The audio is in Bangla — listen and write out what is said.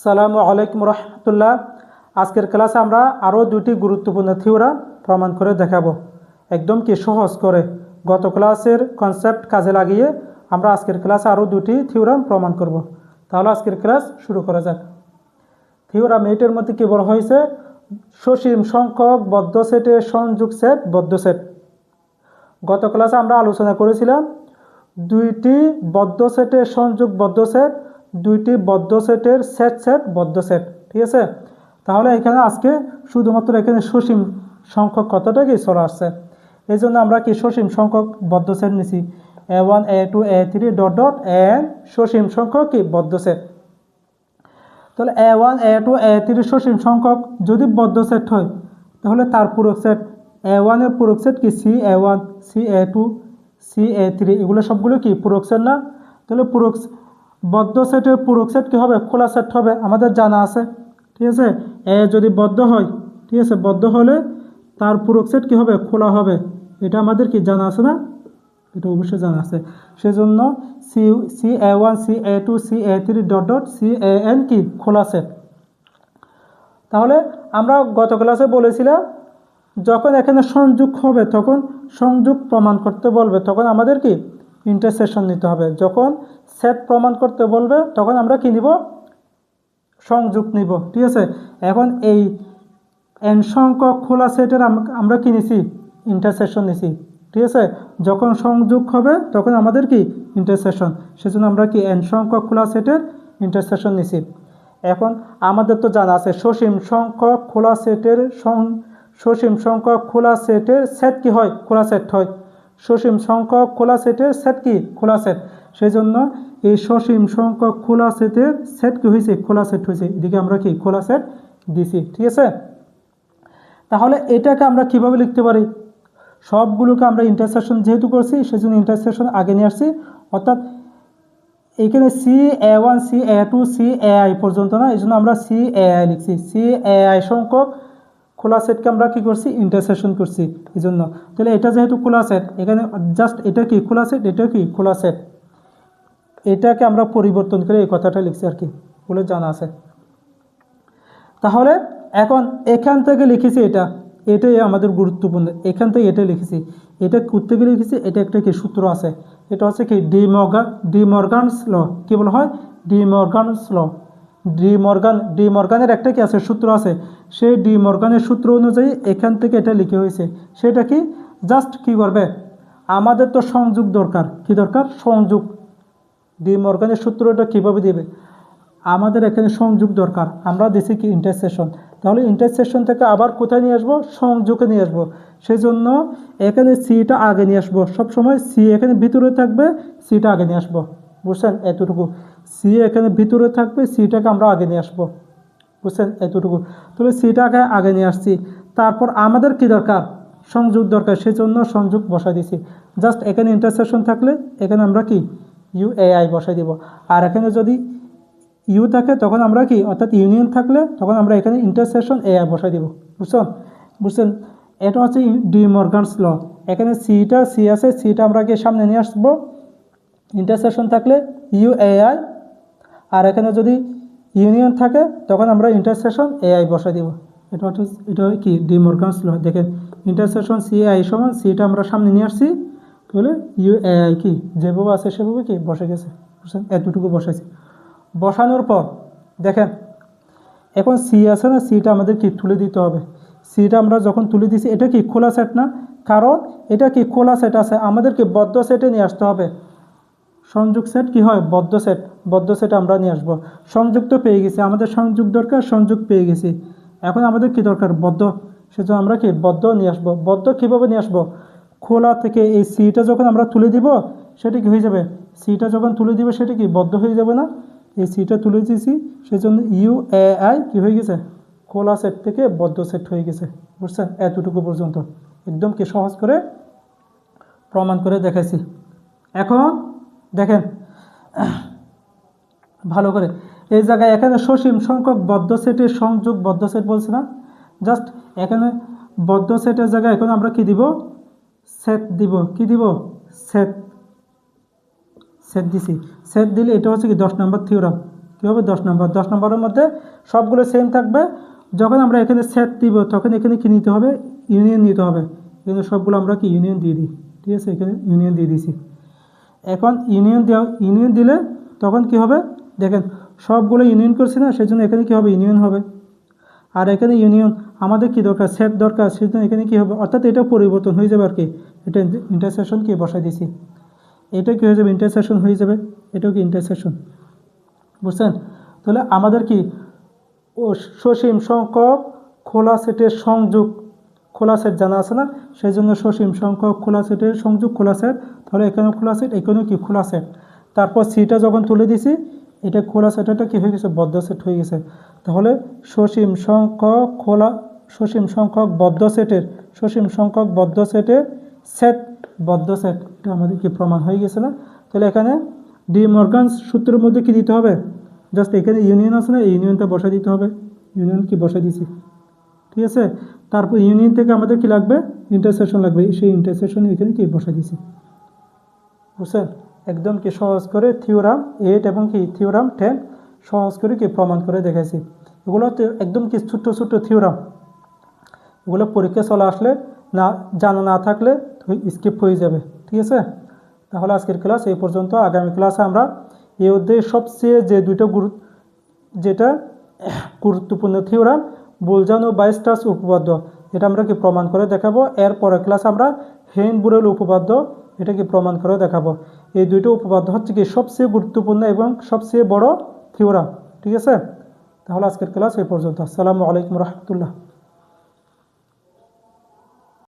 সালামু আলাইকুম রহমতুল্লাহ। আজকের ক্লাসে আমরা আরও দুটি গুরুত্বপূর্ণ থিওরাম প্রমাণ করে দেখাবো, একদম কি সহজ করে। গত ক্লাসের কনসেপ্ট কাজে লাগিয়ে আমরা আজকের ক্লাসে আরও দুটি থিওরাম প্রমাণ করব। তাহলে আজকের ক্লাস শুরু করা যাক। থিওরাম 8-এর মধ্যে কি বলা হয়েছে? সসীম সংখ্যক বদ্ধ সেটের সংযোগ সেট বদ্ধ সেট। গত ক্লাসে আমরা আলোচনা করেছিলাম দুইটি বদ্ধ সেটের সংযোগ বদ্ধ সেট, দুইটি বদ্ধ সেটের সেট সেট বদ্ধ সেট, ঠিক আছে। তাহলে এখানে আজকে শুধুমাত্র এখানে সসীম সংখ্যক কথাটা কি চলে আসছে, এই জন্য আমরা কি সসীম সংখ্যক বদ্ধ সেট নিছি A1 A2 A3 dot dot N সসীম সংখ্যক কি বদ্ধ সেট। তাহলে A1 A2 A3 সসীম সংখ্যক যদি বদ্ধ সেট হয় তাহলে তার পূরক সেট A1 এর পূরক সেট কি CA1 CA2 CA3 এগুলো সবগুলো কি পূরক সেট না? তাহলে পূরক বদ্ধ সেটের পূরক সেট কি হবে? খোলা সেট হবে, আমাদের জানা আছে, ঠিক আছে। এ যদি বদ্ধ হয়, ঠিক আছে, বদ্ধ হলে তার পূরক সেট কি হবে? খোলা হবে, এটা আমাদের কি জানা আছে না? এটা অবশ্যই জানা আছে। সেজন্য CA1 CA2 CA3 dot dot CAN কি খোলা সেট। তাহলে আমরা গত ক্লাসে বলেছিলাম যখন এখানে সংযোগ হবে তখন সংযোগ প্রমাণ করতে বলবে তখন আমাদের কি ইন্টারসেকশন নিতে হবে। যখন সেট প্রমাণ করতে বলবে তখন আমরা কি নিব? সংযোগ নিব, ঠিক আছে। এখন এই n সংখ্যক খোলা সেটের আমরা কি নিছি? ইন্টারসেকশন নিছি, ঠিক আছে। যখন সংযোগ হবে তখন আমাদের কি ইন্টারসেকশন, সেজন্য আমরা কি n সংখ্যক খোলা সেটের ইন্টারসেকশন নিছি। এখন আমাদের তো জানা আছে সসীম সংখ্যক খোলা সেটের সসীম সংখ্যক খোলা সেটের সেট কি হয়? খোলা সেট হয়। সসীম সংখ্যক খোলা সেটের সেট কি? খোলা সেট। সেই জন্য এই সসীম সংখ্যক খোলা সেটের সেট কি হয়েছে? খোলা সেট হয়েছে। এদিকে আমরা কি খোলা সেট দিছি, ঠিক আছে। তাহলে এটাকে আমরা কিভাবে লিখতে পারি? সবগুলোকে আমরা ইন্টারসেকশন যেহেতু করছি সেজন্য ইন্টারসেকশন আগে নিয়ে আসছি, অর্থাৎ এখানে CA1 CA2 CAI পর্যন্ত না, এই জন্য আমরা CAI লিখছি। CAI সংখ্যক খোলা সেটকে আমরা কি করছি? ইন্টারসেকশন করছি এই জন্য। তাহলে এটা যেহেতু খোলা সেট, এখানে জাস্ট এটা কি খোলা সেট, এটা কি খোলা সেট, এটাকে আমরা পরিবর্তন করে এই কথাটা লিখছি আর কি, বলে জানা আছে। তাহলে এখন এখান থেকে লিখেছি এটাই আমাদের গুরুত্বপূর্ণ। এখান থেকে এটা লিখেছি, এটা করতে গিয়ে লিখেছি এটা একটা কি সূত্র আছে, এটা হচ্ছে কি ডি মর্গানস ল। কি বলা হয়? ডি মর্গানস ল। ডি মর্গানের একটা কি আছে? সূত্র আছে। সেই ডি মর্গানের সূত্র অনুযায়ী এখান থেকে এটা লিখে হয়েছে। সেটা কি? জাস্ট কি করবে, আমাদের তো সংযোগ দরকার। কি দরকার? সংযোগ। ডি মর্গানের সূত্রটা কিভাবে দিবে? আমাদের এখানে সংযোগ দরকার, আমরা দিছি কি ইন্টারসেকশন। তাহলে ইন্টারসেকশন থেকে আবার কোথায় নিয়ে আসবো? সংযোগে নিয়ে আসবো। সেই জন্য এখানে সিটা আগে নিয়ে আসবো। সবসময় সি এখানে ভিতরে থাকবে, সিটা আগে নিয়ে আসবো, বুঝছেন? এতটুকু সি এখানে ভিতরে থাকবে, সিটাকে আমরা আগে নিয়ে আসবো, বুঝছেন? এতটুকু। তাহলে সিটাকে আগে নিয়ে আসছি। তারপর আমাদের কি দরকার? সংযোগ দরকার, সেই জন্য সংযোগ বসাই দিছি। জাস্ট এখানে ইন্টারসেকশন থাকলে এখানে আমরা কি UAI বসাই দিব। আর এখানে যদি ইউ থাকে তখন আমরা কি, অর্থাৎ ইউনিয়ন থাকলে তখন আমরা এখানে ইন্টারসেকশন AI বসাই দিব, বুঝছেন? এটা হচ্ছে ডি মর্গানস ল। এখানে সি আছে, সিটা আমরা কি সামনে নিয়ে আসবো, ইন্টারসেকশন থাকলে UAI, আর এখানে যদি ইউনিয়ন থাকে তখন আমরা ইন্টারসেকশন AI বসাই দিব। এটা কি ডি মর্গানস ল। দেখেন ইন্টারসেকশন CAI সমান সিটা আমরা সামনে নিয়ে আসছি, তাহলে UAI কি যেভাবে আছে সেভাবে কি বসে গেছে, বুঝছেন? এতটুকু বসাইছি। বসানোর পর দেখেন এখন সি আছে না, সিটা আমাদের কি তুলে দিতে হবে। সিটা আমরা যখন তুলে দিছি এটা কি খোলা সেট না, কারণ এটা কি খোলা সেট আছে, আমাদের কি বদ্ধ সেটে নিয়ে আসতে হবে। সংযোগ সেট কি হয়? বদ্ধ সেট আমরা নিয়ে আসবো। সংযোগ তো পেয়ে গেছি, আমাদের সংযোগ দরকার, সংযোগ পেয়ে গেছি। এখন আমাদের কি দরকার? বদ্ধ। সেজন্য আমরা কি বদ্ধ নিয়ে আসবো। বদ্ধ কীভাবে নিয়ে আসবো? খোলা থেকে এই সিটা যখন আমরা তুলে দিব সেটা কি হয়ে যাবে? সিটা যখন তুলে দিব সেটা কি বদ্ধ হয়ে যাবে না? এই সিটা তুলে দিয়েছি, সেজন্য UAI কি হয়ে গেছে? খোলা সেট থেকে বদ্ধ সেট হয়ে গেছে, বুঝছেন? এতটুকু পর্যন্ত একদম কি সহজ করে প্রমাণ করে দেখাইছি। এখন দেখেন ভালো করে এই জায়গায় এখানে সসীম সংখ্যক বদ্ধ সেটের সংযোগ বদ্ধ সেট বলছে না, জাস্ট এখানে বদ্ধ সেটের জায়গায় এখন আমরা কি দিব? সেট দিব। কি দিব? সেট দিছি। সেট দিলে এটা হচ্ছে কি 10 নম্বর থিওরাম। কী হবে 10 নম্বর। 10 নম্বরের মধ্যে সবগুলো সেম থাকবে। যখন আমরা এখানে সেট দিব তখন এখানে কি নিতে হবে, ইউনিয়ন নিতে হবে। কিন্তু সবগুলো আমরা কি ইউনিয়ন দিয়ে দিই, ঠিক আছে, এখানে ইউনিয়ন দিয়ে দিয়েছি। এখন ইউনিয়ন দিলে তখন কি হবে দেখেন, সবগুলো ইউনিয়ন করছি না, সেই জন্য এখানে কী হবে, ইউনিয়ন হবে। আর এখানে ইউনিয়ন আমাদের কি দরকার, সেট দরকার, সেই জন্য এখানে কী হবে, অর্থাৎ এটা পরিবর্তন হয়ে যাবে আর কি। এটা ইন্টারসেকশন কি বসাই দিছি, এটা কি হয়ে যাবে, ইন্টারসেকশন হয়ে যাবে, এটাও কি ইন্টারসেকশন, বুঝছেন। তাহলে আমাদের কি সসীম সংখ্যক খোলা সেটের সংযোগ, খোলা সেট জানা আছে না, সেই জন্য সসীম সংখ্যক খোলা সেটের সংযোগ খোলা সেট। তাহলে এখানেও খোলা সেট, এখানেও কি খোলা সেট। তারপর সিটা যখন তুলে দিছি, এটা খোলা সেটটা কি হয়ে গেছে, বদ্ধ সেট হয়ে গেছে। তাহলে সসীম সংখ্যক বদ্ধ সেটের সেট বদ্ধ সেট, এটা আমাদের কি প্রমাণ হয়ে গেছে না। তাহলে এখানে ডি মর্গানস সূত্রের মধ্যে কি দিতে হবে, জাস্ট এখানে ইউনিয়ন আছে না, এই ইউনিয়নটা বসা দিতে হবে। ইউনিয়ন কি বসা দিছি, ঠিক আছে। তারপর ইউনিয়ন থেকে আমাদের কি লাগবে, ইন্টারসেকশন লাগবে, সেই ইন্টারসেকশন এখানে কি বসা দিছি, বুঝছেন। একদম কি সহজ করে থিওরাম 8 এবং কি থিওরাম 10 সহজ করে কি প্রমাণ করে দেখাইছি। এগুলো একদম কি ছোট্ট ছোট্ট থিওরাম, এগুলো পরীক্ষা চলে আসলে না জানা না থাকলে স্কিপ হয়ে যাবে, ঠিক আছে। তাহলে আজকের ক্লাস এই পর্যন্ত। আগামী ক্লাসে আমরা এই অধ্যায়ে সবচেয়ে যে যেটা গুরুত্বপূর্ণ থিওরাম, বোলজান ও বাইস্টার্স উপপাদ্য, এটা আমরা কি প্রমাণ করে দেখাবো। এরপরের ক্লাস আমরা হেইন-বুরেল উপপাদ্য, এটা কি প্রমাণ করে দেখাবো। এই দুইটা উপপাদ্য হচ্ছে কি সবচেয়ে গুরুত্বপূর্ণ এবং সবচেয়ে বড় থিওরাম, ঠিক আছে। তাহলে আজকের ক্লাস এই পর্যন্ত। আসসালামু আলাইকুম রহমতুল্লাহ।